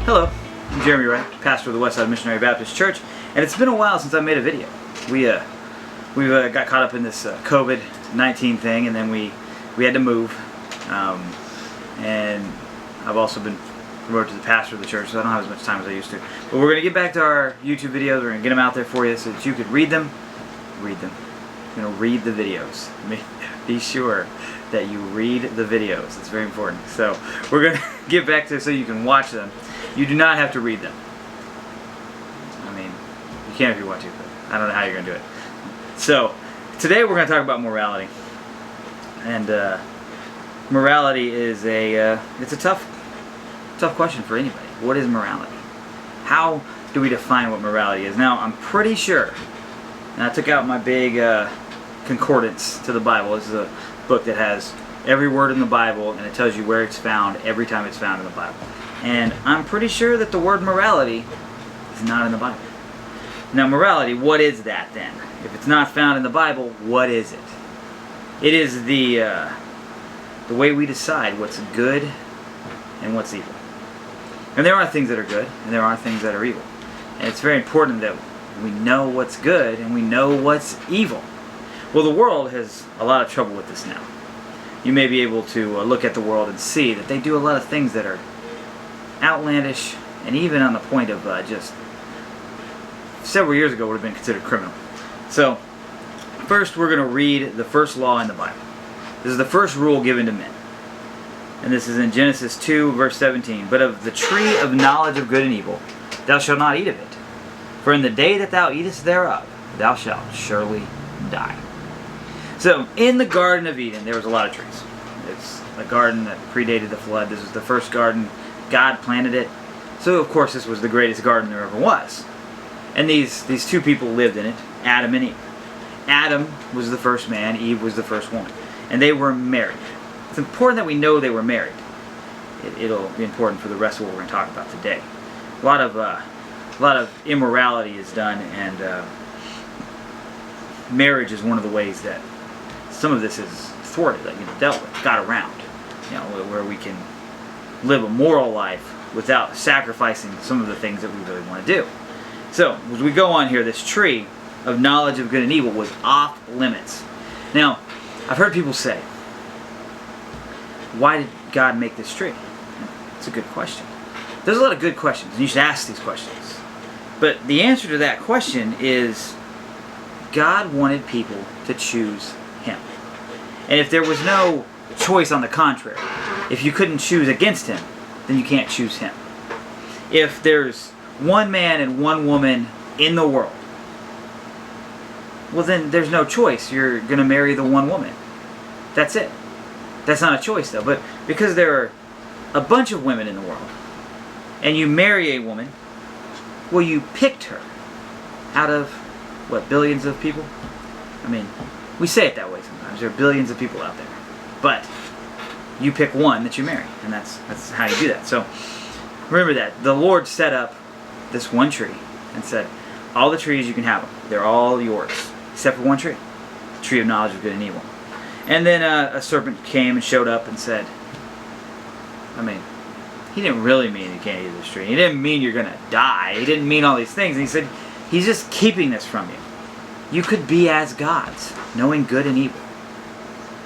Hello, I'm Jeremy Wright, pastor of the Westside Missionary Baptist Church, and it's been a while since I made a video. We got caught up in this COVID-19 thing, and then we had to move, and I've also been promoted to the pastor of the church, so I don't have as much time as I used to. But we're going to get back to our YouTube videos. We're going to get them out there for you so that you could read them. Read them. You're going to read the videos. Be sure that you read the videos. It's very important. So we're going to get back to it so you can watch them. You do not have to read them. I mean, you can if you want to, but I don't know how you're going to do it. So today we're going to talk about morality. And morality is it's a tough question for anybody. What is morality? How do we define what morality is? Now, I'm pretty sure, and I took out my big concordance to the Bible. This is a book that has every word in the Bible, and it tells you where it's found every time it's found in the Bible. And I'm pretty sure that the word morality is not in the Bible. Now, morality, what is that then? If it's not found in the Bible, what is it? It is the way we decide what's good and what's evil. And there are things that are good, and there are things that are evil. And it's very important that we know what's good and we know what's evil. Well, the world has a lot of trouble with this now. You may be able to look at the world and see that they do a lot of things that are outlandish and even on the point of just several years ago would have been considered criminal. So, first we're going to read the first law in the Bible. This is the first rule given to men. And this is in Genesis 2, verse 17. But of the tree of knowledge of good and evil, thou shalt not eat of it. For in the day that thou eatest thereof, thou shalt surely die. So, in the Garden of Eden, there was a lot of trees. It's a garden that predated the flood. This was the first garden. God planted it. So, of course, this was the greatest garden there ever was. And these two people lived in it, Adam and Eve. Adam was the first man, Eve was the first woman. And they were married. It's important that we know they were married. It'll be important for the rest of what we're going to talk about today. A lot of immorality is done, and marriage is one of the ways that some of this is thwarted, dealt with, got around. Where we can live a moral life without sacrificing some of the things that we really want to do. So, as we go on here, this tree of knowledge of good and evil was off limits. Now, I've heard people say, why did God make this tree? It's a good question. There's a lot of good questions, and you should ask these questions. But the answer to that question is God wanted people to choose Him. And if there was no choice on the contrary, if you couldn't choose against Him, then you can't choose Him. If there's one man and one woman in the world, well then there's no choice. You're going to marry the one woman. That's it. That's not a choice though. But because there are a bunch of women in the world, and you marry a woman, well, you picked her out of, what, billions of people? I mean, we say it that way sometimes. There are billions of people out there. But you pick one that you marry, and that's how you do that. So remember that. The Lord set up this one tree and said, all the trees you can have them. They're all yours, except for one tree, the tree of knowledge of good and evil. And then a serpent came and showed up and said, He didn't really mean you can't eat this tree. He didn't mean you're going to die. He didn't mean all these things. And he said, He's just keeping this from you. You could be as gods, knowing good and evil.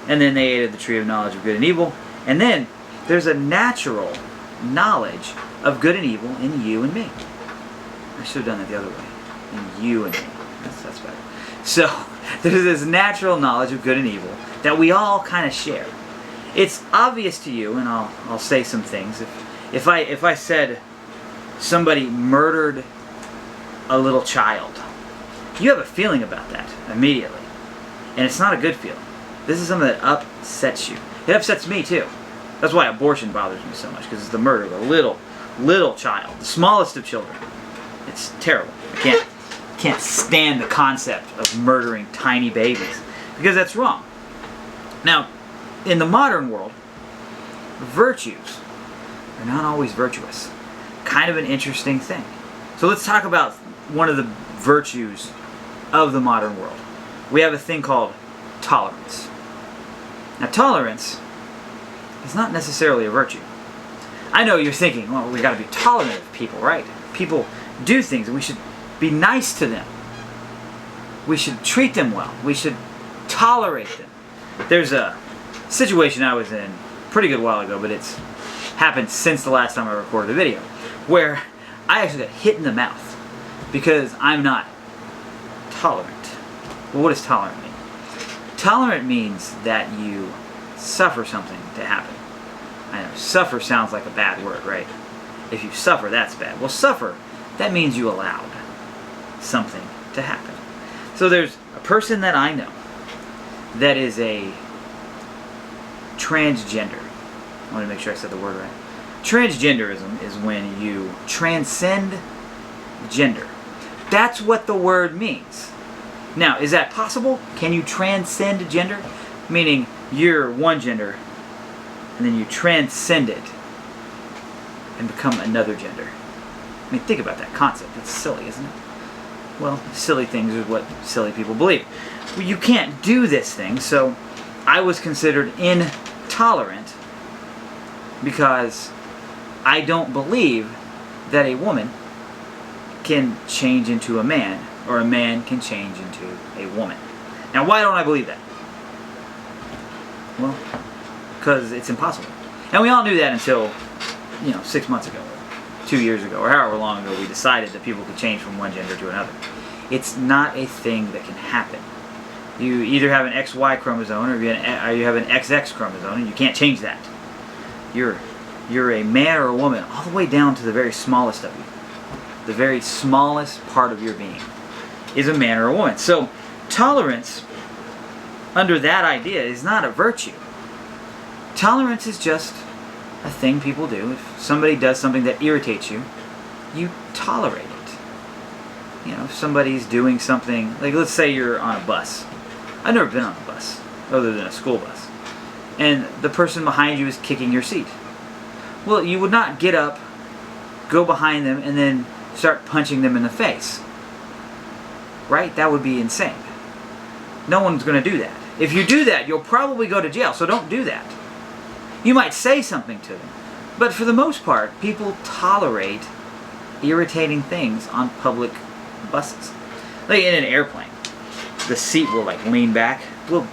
And then they ate of the tree of knowledge of good and evil. And then there's a natural knowledge of good and evil in you and me. I should have done that the other way. In you and me. That's better. So there's this natural knowledge of good and evil that we all kind of share. It's obvious to you, and I'll say some things. If I said somebody murdered a little child, you have a feeling about that immediately. And it's not a good feeling. This is something that upsets you. It upsets me too. That's why abortion bothers me so much, because it's the murder of a little child, the smallest of children. It's terrible. I can't stand the concept of murdering tiny babies, because that's wrong. Now, in the modern world, virtues are not always virtuous. Kind of an interesting thing. So let's talk about one of the virtues of the modern world. We have a thing called tolerance. Now, tolerance is not necessarily a virtue. I know you're thinking, well, we got to be tolerant of people, right? People do things, and we should be nice to them. We should treat them well. We should tolerate them. There's a situation I was in a pretty good while ago, but it's happened since the last time I recorded a video, where I actually got hit in the mouth because I'm not tolerant. Well, what does tolerant mean? Tolerant means that you suffer something to happen. I know, suffer sounds like a bad word, right? If you suffer, that's bad. Well, suffer, that means you allowed something to happen. So there's a person that I know that is a transgender. I want to make sure I said the word right. Transgenderism is when you transcend gender. That's what the word means. Now, is that possible? Can you transcend gender? Meaning you're one gender and then you transcend it and become another gender. I mean, think about that concept. It's silly, isn't it? Well, silly things is what silly people believe. Well, you can't do this thing, so I was considered intolerant because I don't believe that a woman can change into a man, or a man can change into a woman. Now, why don't I believe that? Well, because it's impossible. And we all knew that until, 6 months ago, 2 years ago, or however long ago we decided that people could change from one gender to another. It's not a thing that can happen. You either have an XY chromosome or you have an XX chromosome, and you can't change that. You're a man or a woman all the way down to the very smallest of you. The very smallest part of your being is a man or a woman. So tolerance, under that idea, is not a virtue. Tolerance is just a thing people do. If somebody does something that irritates you, you tolerate it. If somebody's doing something, like let's say you're on a bus. I've never been on a bus, other than a school bus. And the person behind you is kicking your seat. Well, you would not get up, go behind them, and then start punching them in the face. Right? That would be insane. No one's going to do that. If you do that, you'll probably go to jail, so don't do that. You might say something to them. But for the most part, people tolerate irritating things on public buses. Like in an airplane, the seat will lean back. Well,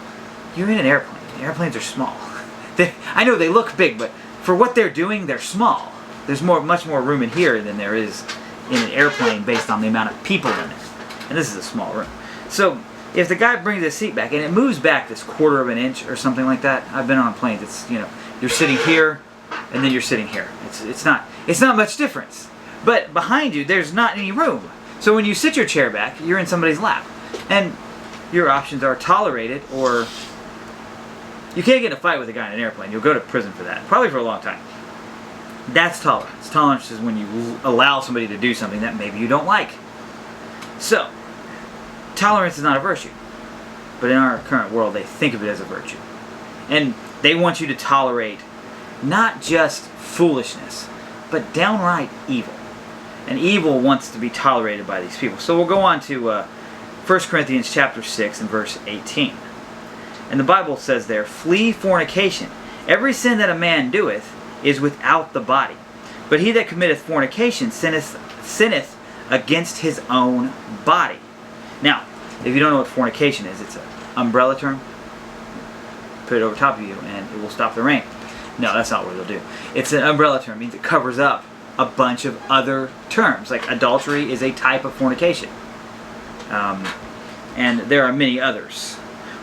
you're in an airplane. Airplanes are small. I know they look big, but for what they're doing, they're small. There's much more room in here than there is in an airplane based on the amount of people in it. And this is a small room. So if the guy brings the seat back and it moves back this 1/4 of an inch or something like that, I've been on planes. It's you're sitting here and then you're sitting here. It's not much difference. But behind you, there's not any room. So when you sit your chair back, you're in somebody's lap, and your options are tolerate it, or you can't get in a fight with a guy in an airplane. You'll go to prison for that, probably for a long time. That's tolerance. Tolerance is when you allow somebody to do something that maybe you don't like. So, tolerance is not a virtue. But in our current world, they think of it as a virtue. And they want you to tolerate not just foolishness, but downright evil. And evil wants to be tolerated by these people. So we'll go on to 1 Corinthians chapter 6 and verse 18. And the Bible says there, "Flee fornication. Every sin that a man doeth is without the body. But he that committeth fornication sinneth against his own body." Now, if you don't know what fornication is, it's an umbrella term. Put it over top of you and it will stop the rain. No, that's not what it'll do. It's an umbrella term. It means it covers up a bunch of other terms. Like adultery is a type of fornication. And there are many others.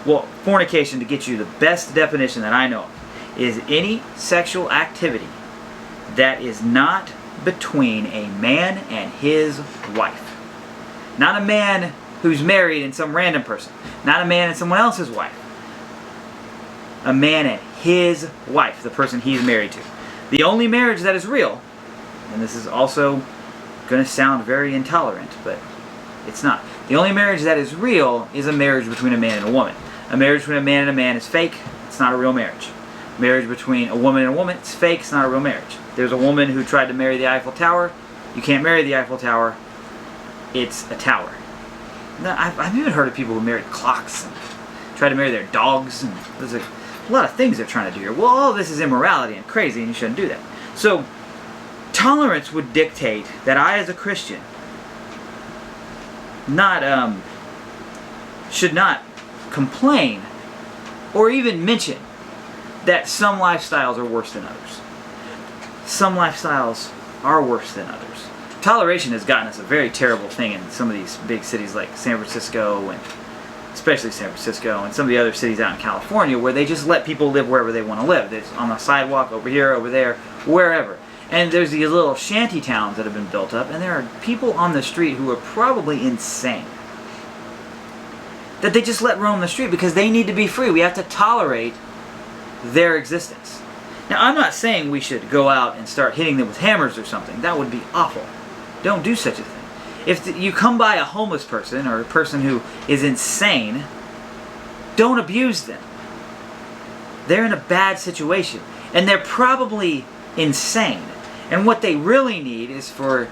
Well, fornication, to get you the best definition that I know of, is any sexual activity that is not between a man and his wife. Not a man who's married and some random person. Not a man and someone else's wife. A man and his wife, the person he's married to. The only marriage that is real, and this is also going to sound very intolerant, but it's not. The only marriage that is real is a marriage between a man and a woman. A marriage between a man and a man is fake. It's not a real marriage. Marriage between a woman and a woman, it's fake. It's not a real marriage. There's a woman who tried to marry the Eiffel Tower. You can't marry the Eiffel Tower. It's a tower. Now, I've even heard of people who married clocks and tried to marry their dogs. And there's a lot of things they're trying to do here. Well, all this is immorality and crazy, and you shouldn't do that. So Tolerance would dictate that I, as a Christian, should not complain or even mention that some lifestyles are worse than others. Some lifestyles are worse than others. Toleration has gotten us a very terrible thing in some of these big cities like San Francisco, and especially San Francisco, and some of the other cities out in California, where they just let people live wherever they want to live. It's on the sidewalk, over here, over there, wherever. And there's these little shanty towns that have been built up, and there are people on the street who are probably insane that they just let roam the street because they need to be free. We have to tolerate their existence. Now, I'm not saying we should go out and start hitting them with hammers or something. That would be awful. Don't do such a thing. If you come by a homeless person or a person who is insane, don't abuse them. They're in a bad situation, and they're probably insane. And what they really need is for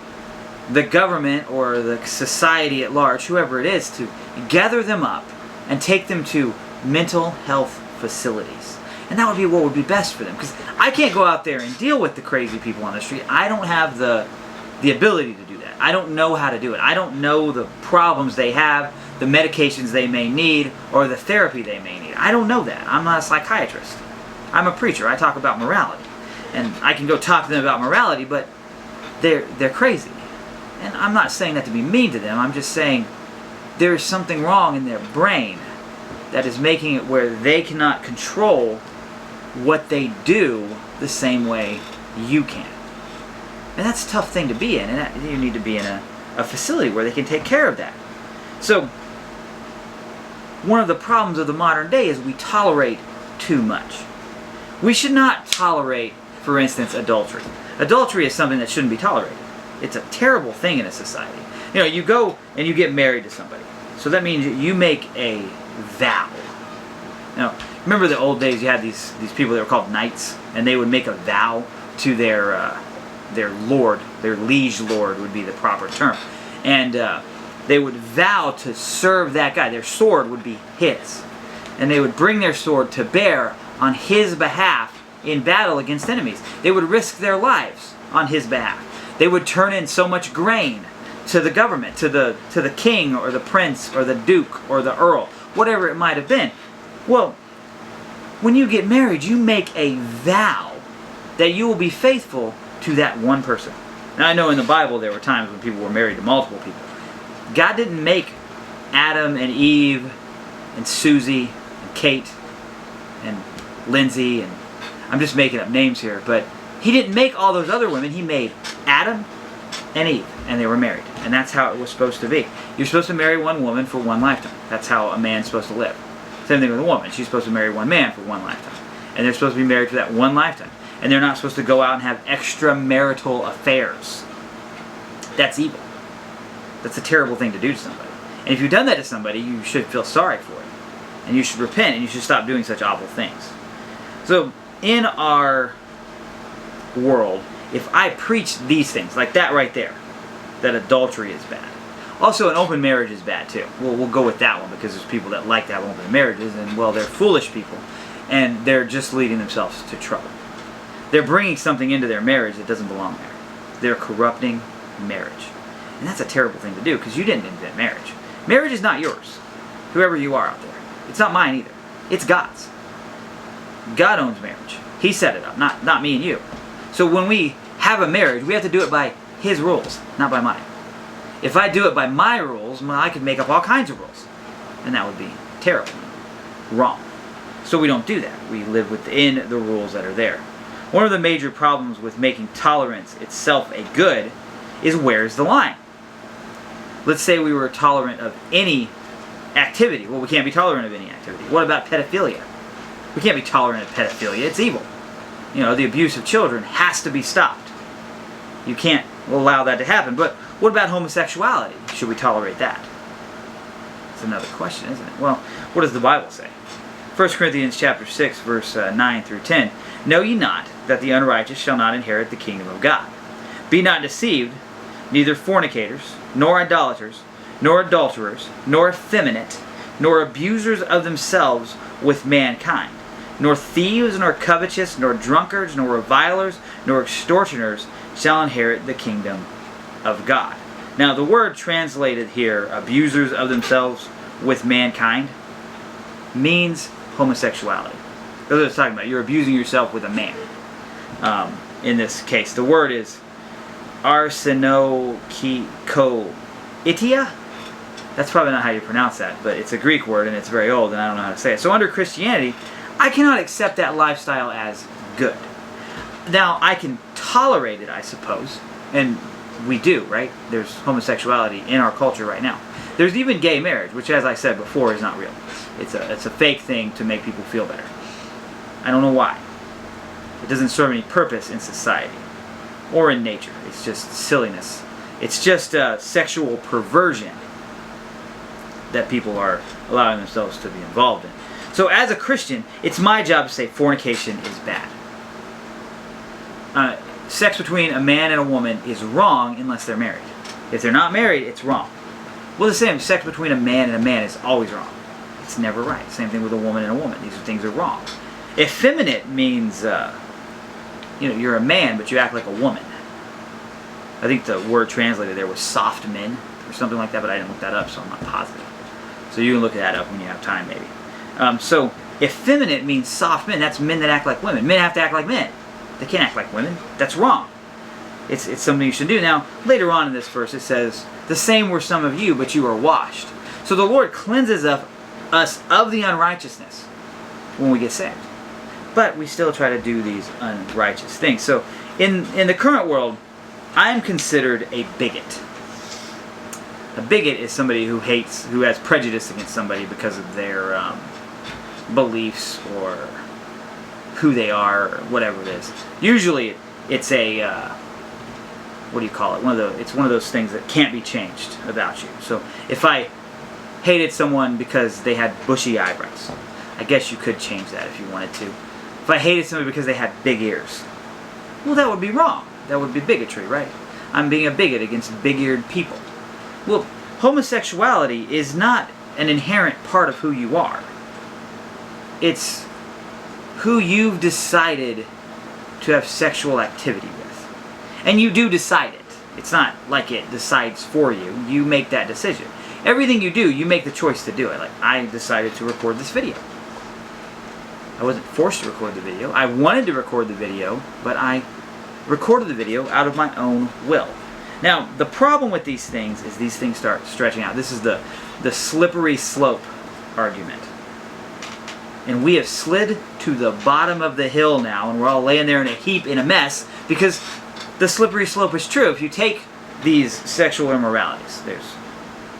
the government or the society at large, whoever it is, to gather them up and take them to mental health facilities. And that would be what would be best for them. Because I can't go out there and deal with the crazy people on the street. I don't have the ability to do that. I don't know how to do it. I don't know the problems they have, the medications they may need, or the therapy they may need. I don't know that. I'm not a psychiatrist. I'm a preacher. I talk about morality. And I can go talk to them about morality, but they're crazy. And I'm not saying that to be mean to them. I'm just saying there is something wrong in their brain that is making it where they cannot control what they do the same way you can. And that's a tough thing to be in. And you need to be in a facility where they can take care of that. So one of the problems of the modern day is we tolerate too much. We should not tolerate, for instance, adultery. Adultery is something that shouldn't be tolerated. It's a terrible thing in a society. You know, you go and you get married to somebody. So that means you make a vow. Now, remember the old days, you had these people that were called knights, and they would make a vow to their lord, their liege lord would be the proper term. And they would vow to serve that guy. Their sword would be his. And they would bring their sword to bear on his behalf in battle against enemies. They would risk their lives on his behalf. They would turn in so much grain to the government, to the king or the prince or the duke or the earl, whatever it might have been. Well, when you get married, you make a vow that you will be faithful to that one person. Now, I know in the Bible there were times when people were married to multiple people. God didn't make Adam and Eve and Susie and Kate and Lindsay, and I'm just making up names here, but He didn't make all those other women. He made Adam and Eve, and they were married. And that's how it was supposed to be. You're supposed to marry one woman for one lifetime. That's how a man's supposed to live. Same thing with a woman. She's supposed to marry one man for one lifetime. And they're supposed to be married for that one lifetime. And they're not supposed to go out and have extramarital affairs. That's evil. That's a terrible thing to do to somebody. And if you've done that to somebody, you should feel sorry for it. And you should repent, and you should stop doing such awful things. So, in our world, if I preach these things, like that right there, that adultery is bad. Also, an open marriage is bad too. We'll go with that one because there's people that like to have open marriages, and well, they're foolish people, and they're just leading themselves to trouble. They're bringing something into their marriage that doesn't belong there. They're corrupting marriage. And that's a terrible thing to do because you didn't invent marriage. Marriage is not yours, whoever you are out there. It's not mine either. It's God's. God owns marriage. He set it up, not me and you. So when we have a marriage, we have to do it by His rules, not by mine. If I do it by my rules, well, I could make up all kinds of rules. And that would be terrible. Wrong. So we don't do that. We live within the rules that are there. One of the major problems with making tolerance itself a good is where's the line? Let's say we were tolerant of any activity. Well, we can't be tolerant of any activity. What about pedophilia? We can't be tolerant of pedophilia. It's evil. You know, the abuse of children has to be stopped. You can't allow that to happen. But what about homosexuality? Should we tolerate that? That's another question, isn't it? Well, what does the Bible say? 1 Corinthians chapter 6, verse 9 through 10. Know ye not that the unrighteous shall not inherit the kingdom of God? Be not deceived, neither fornicators, nor idolaters, nor adulterers, nor effeminate, nor abusers of themselves with mankind, nor thieves, nor covetous, nor drunkards, nor revilers, nor extortioners shall inherit the kingdom of God. Now, the word translated here, abusers of themselves with mankind, means homosexuality. That's what it's talking about. You're abusing yourself with a man. In this case, the word is arsenokoitia. That's probably not how you pronounce that, but it's a Greek word and it's very old and I don't know how to say it. So under Christianity, I cannot accept that lifestyle as good. Now, I can tolerate it, I suppose, and we do, right? There's homosexuality in our culture right now. There's even gay marriage, which, as I said before, is not real. It's a fake thing to make people feel better. I don't know why. It doesn't serve any purpose in society or in nature. It's just silliness. It's just sexual perversion that people are allowing themselves to be involved in. So as a Christian, it's my job to say fornication is bad. Sex between a man and a woman is wrong unless they're married. If they're not married, it's wrong. Well, the same, sex between a man and a man is always wrong. It's never right. Same thing with a woman and a woman. These things are wrong. Effeminate means, you're a man, but you act like a woman. I think the word translated there was soft men, or something like that, but I didn't look that up, so I'm not positive. So you can look that up when you have time, maybe. So, effeminate means soft men. That's men that act like women. Men have to act like men. They can't act like women. That's wrong. It's something you should do. Now, later on in this verse, it says, "The same were some of you, but you are washed." So the Lord cleanses us of the unrighteousness when we get saved. But we still try to do these unrighteous things. So, in the current world, I am considered a bigot. A bigot is somebody who has prejudice against somebody because of their beliefs or who they are or whatever it is. Usually it's a, what do you call it? It's one of those things that can't be changed about you. So if I hated someone because they had bushy eyebrows, I guess you could change that if you wanted to. If I hated somebody because they had big ears, well, that would be wrong. That would be bigotry, right? I'm being a bigot against big-eared people. Well, homosexuality is not an inherent part of who you are. It's who you've decided to have sexual activity with. And you do decide it. It's not like it decides for you. You make that decision. Everything you do, you make the choice to do it. Like, I decided to record this video. I wasn't forced to record the video. I wanted to record the video, but I recorded the video out of my own will. Now, the problem with these things is these things start stretching out. This is the slippery slope argument. And we have slid to the bottom of the hill now, and we're all laying there in a heap, in a mess, because the slippery slope is true. If you take these sexual immoralities, there's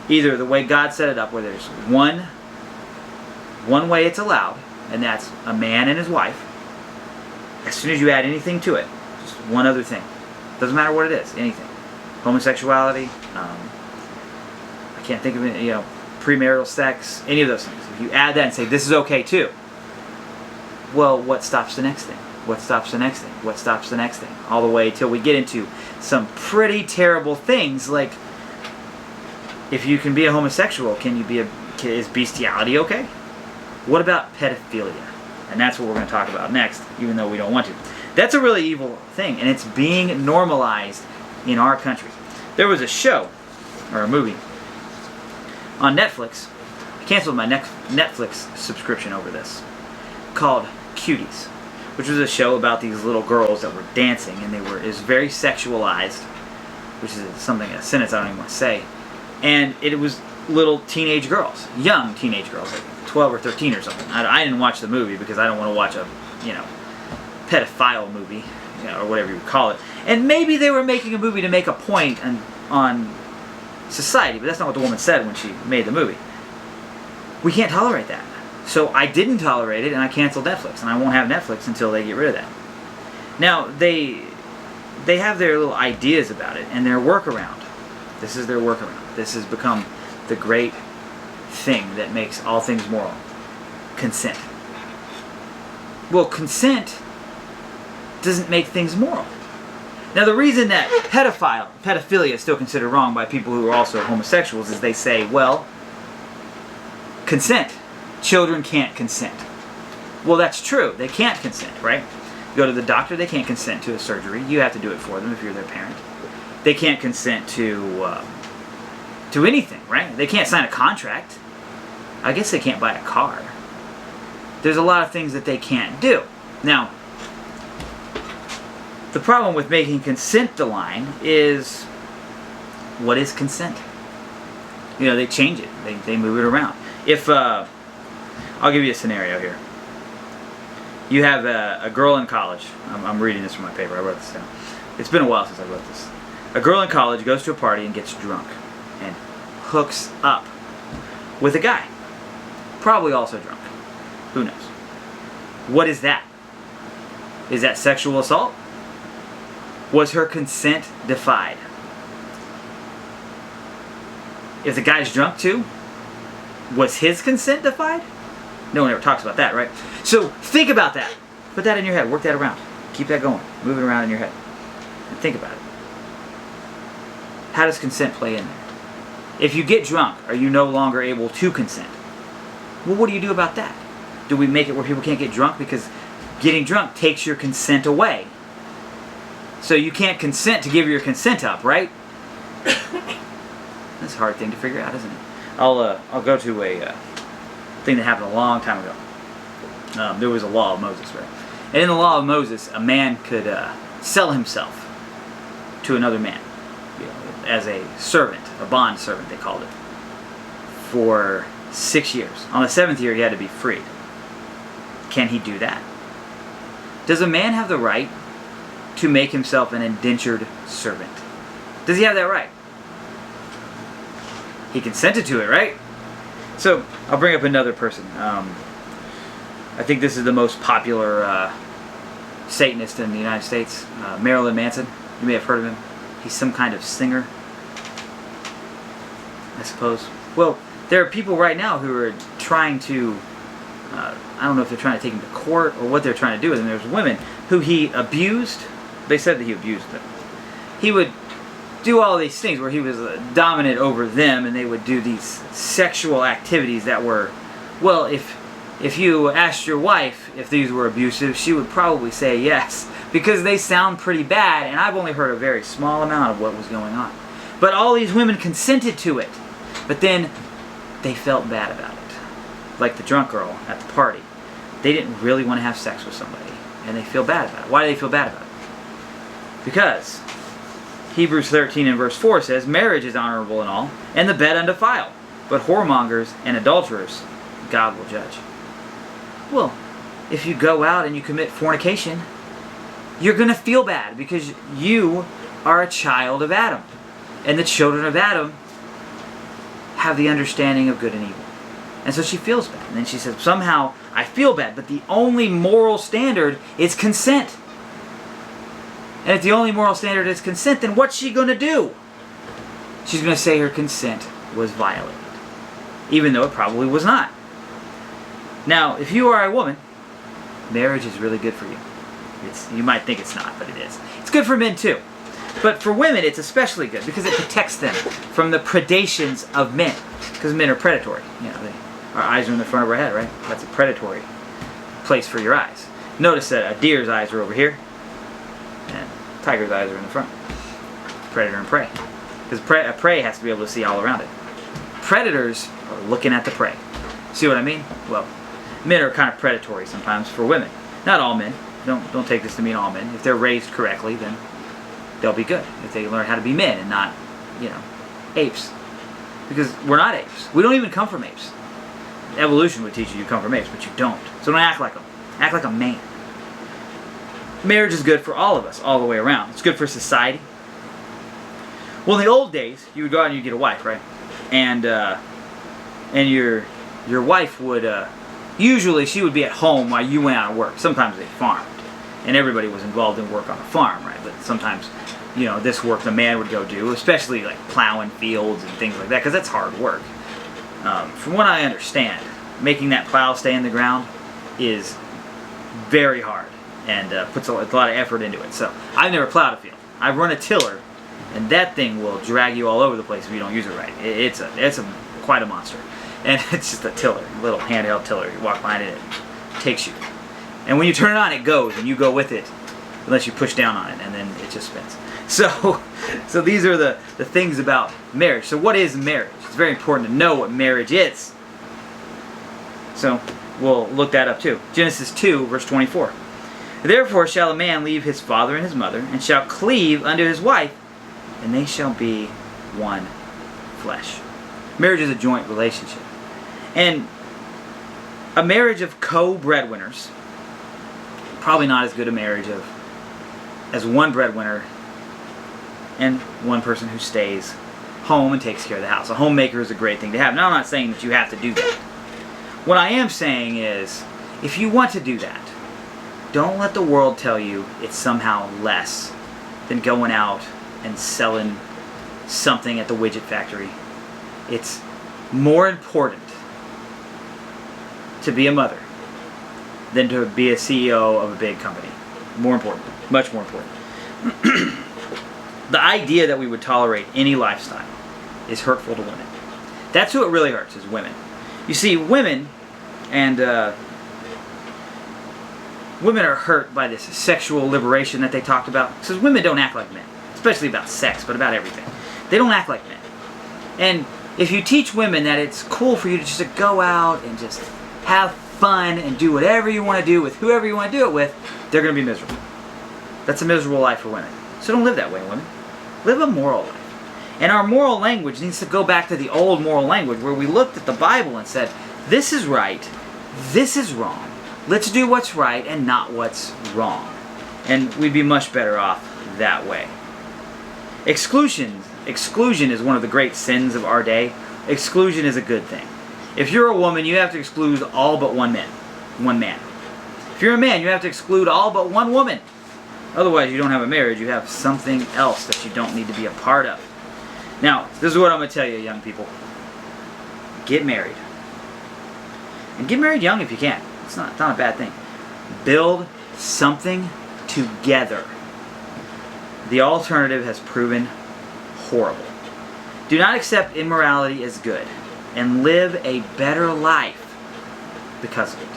either the way God set it up, where there's one way it's allowed, and that's a man and his wife. As soon as you add anything to it, just one other thing, doesn't matter what it is, anything, homosexuality, I can't think of it, premarital sex, any of those things. If you add that and say, this is okay too, well, what stops the next thing? What stops the next thing? What stops the next thing? All the way till we get into some pretty terrible things, like, if you can be a homosexual, is bestiality okay? What about pedophilia? And that's what we're going to talk about next, even though we don't want to. That's a really evil thing, and it's being normalized in our country. There was a show, or a movie, on Netflix. I canceled my Netflix subscription over this, called Cuties, which was a show about these little girls that were dancing, and it was very sexualized, which is a sentence I don't even want to say, and it was little teenage girls, young teenage girls, like 12 or 13 or something. I didn't watch the movie because I don't want to watch a, pedophile movie, or whatever you would call it. And maybe they were making a movie to make a point on society, but that's not what the woman said when she made the movie. We can't tolerate that. So I didn't tolerate it, and I canceled Netflix, and I won't have Netflix until they get rid of that. Now, they have their little ideas about it, and their workaround. This is their workaround. This has become the great thing that makes all things moral. Consent. Well, consent doesn't make things moral. Now, the reason that pedophilia is still considered wrong by people who are also homosexuals is they say, well, consent. Children can't consent. Well, that's true. They can't consent, right? You go to the doctor, they can't consent to a surgery. You have to do it for them if you're their parent. They can't consent to anything, right? They can't sign a contract. I guess they can't buy a car. There's a lot of things that they can't do. Now, the problem with making consent the line is, what is consent? You know, they change it. They move it around. If, I'll give you a scenario here. You have a girl in college. I'm reading this from my paper. I wrote this down. It's been a while since I wrote this. A girl in college goes to a party and gets drunk and hooks up with a guy. Probably also drunk. Who knows? What is that? Is that sexual assault? Was her consent defied? If the guy's drunk too, was his consent defied? No one ever talks about that, right? So think about that. Put that in your head. Work that around. Keep that going. Move it around in your head. And think about it. How does consent play in there? If you get drunk, are you no longer able to consent? Well, what do you do about that? Do we make it where people can't get drunk? Because getting drunk takes your consent away. So you can't consent to give your consent up, right? That's a hard thing to figure out, isn't it? I'll go to a thing that happened a long time ago. There was a law of Moses, right? And in the law of Moses, a man could sell himself to another man, you know, as a servant, a bond servant they called it, for 6 years. On the 7th year, he had to be freed. Can he do that? Does a man have the right to make himself an indentured servant? Does he have that right? He consented to it, right? So, I'll bring up another person. I think this is the most popular Satanist in the United States, Marilyn Manson. You may have heard of him. He's some kind of singer, I suppose. Well, there are people right now who are trying to, I don't know if they're trying to take him to court or what they're trying to do with him. There's women who he abused. They said that he abused them. He would do all these things where he was dominant over them, and they would do these sexual activities that were, well, if you asked your wife if these were abusive, she would probably say yes, because they sound pretty bad, and I've only heard a very small amount of what was going on. But all these women consented to it, but then they felt bad about it. Like the drunk girl at the party. They didn't really want to have sex with somebody, and they feel bad about it. Why do they feel bad about it? Because Hebrews 13 and verse 4 says, marriage is honorable and all, and the bed undefiled, but whoremongers and adulterers God will judge. Well, if you go out and you commit fornication, you're going to feel bad because you are a child of Adam. And the children of Adam have the understanding of good and evil. And so she feels bad. And then she says, somehow I feel bad, but the only moral standard is consent. And if the only moral standard is consent, then what's she going to do? She's going to say her consent was violated, even though it probably was not. Now, if you are a woman, marriage is really good for you. You might think it's not, but it is. It's good for men too. But for women, it's especially good because it protects them from the predations of men. Because men are predatory. You know, our eyes are in the front of our head, right? That's a predatory place for your eyes. Notice that a deer's eyes are over here, and a tiger's eyes are in the front. Predator and prey. Because a prey has to be able to see all around it. Predators are looking at the prey. See what I mean? Well, men are kind of predatory sometimes for women. Not all men. Don't take this to mean all men. If they're raised correctly, then they'll be good. If they learn how to be men and not, apes. Because we're not apes. We don't even come from apes. Evolution would teach you come from apes, but you don't. So don't act like them. Act like a man. Marriage is good for all of us, all the way around. It's good for society. Well, in the old days, you would go out and you'd get a wife, right? And your wife would, usually she would be at home while you went out to work. Sometimes they farmed. And everybody was involved in work on a farm, right? But sometimes, this work the man would go do, especially like plowing fields and things like that, because that's hard work. From what I understand, making that plow stay in the ground is very hard and puts a lot of effort into it. So I've never plowed a field. I've run a tiller, and that thing will drag you all over the place if you don't use it right. It's quite a monster. And it's just a tiller, a little handheld tiller. You walk behind it, it takes you. And when you turn it on, it goes, and you go with it, unless you push down on it, and then it just spins. So these are the things about marriage. So what is marriage? It's very important to know what marriage is. So we'll look that up too. Genesis 2, verse 24. Therefore shall a man leave his father and his mother, and shall cleave unto his wife, and they shall be one flesh. Marriage is a joint relationship. And a marriage of co-breadwinners, probably not as good a marriage as one breadwinner and one person who stays home and takes care of the house. A homemaker is a great thing to have. Now, I'm not saying that you have to do that. What I am saying is, if you want to do that, don't let the world tell you it's somehow less than going out and selling something at the widget factory. It's more important to be a mother than to be a CEO of a big company. More important. Much more important. The idea that we would tolerate any lifestyle is hurtful to women. That's who it really hurts, is women. You see, women women are hurt by this sexual liberation that they talked about. Because women don't act like men, especially about sex, but about everything. They don't act like men. And if you teach women that it's cool for you to just go out and just have fun and do whatever you want to do with whoever you want to do it with, they're going to be miserable. That's a miserable life for women. So don't live that way, women. Live a moral life. And our moral language needs to go back to the old moral language where we looked at the Bible and said, this is right, this is wrong. Let's do what's right and not what's wrong. And we'd be much better off that way. Exclusion is one of the great sins of our day. Exclusion is a good thing. If you're a woman, you have to exclude all but one man. If you're a man, you have to exclude all but one woman. Otherwise, you don't have a marriage. You have something else that you don't need to be a part of. Now, this is what I'm going to tell you, young people. Get married. And get married young if you can. It's not a bad thing. Build something together. The alternative has proven horrible. Do not accept immorality as good, and live a better life because of it.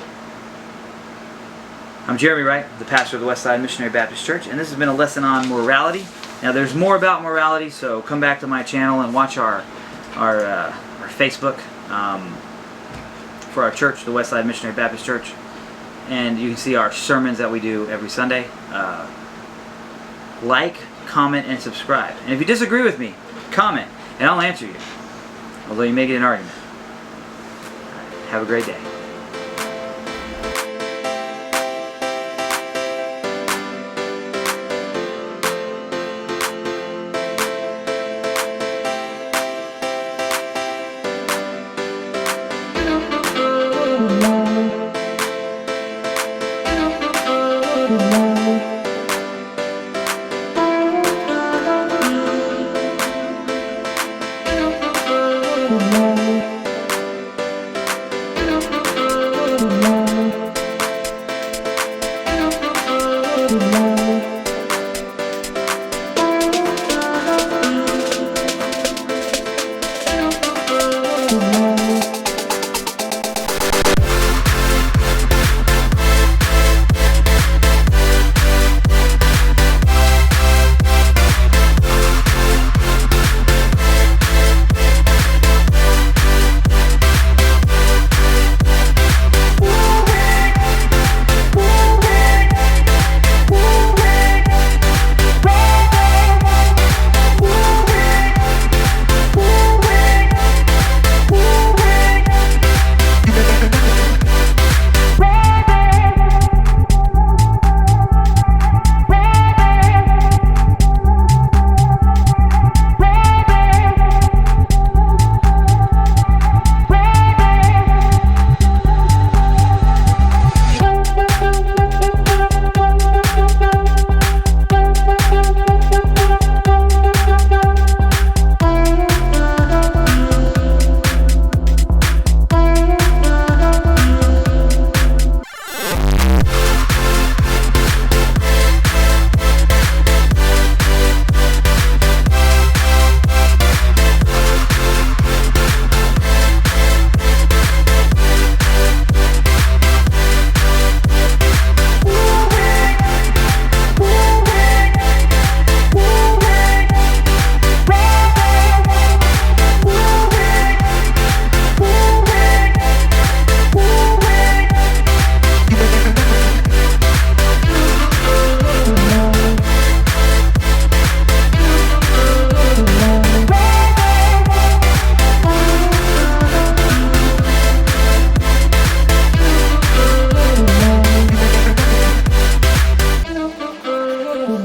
I'm Jeremy Wright, the pastor of the Westside Missionary Baptist Church, and this has been a lesson on morality. Now, there's more about morality, so come back to my channel and watch our Facebook for our church, the Westside Missionary Baptist Church, and you can see our sermons that we do every Sunday. Like, comment, and subscribe. And if you disagree with me, comment, and I'll answer you, although you may get an argument. Have a great day.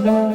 Bye.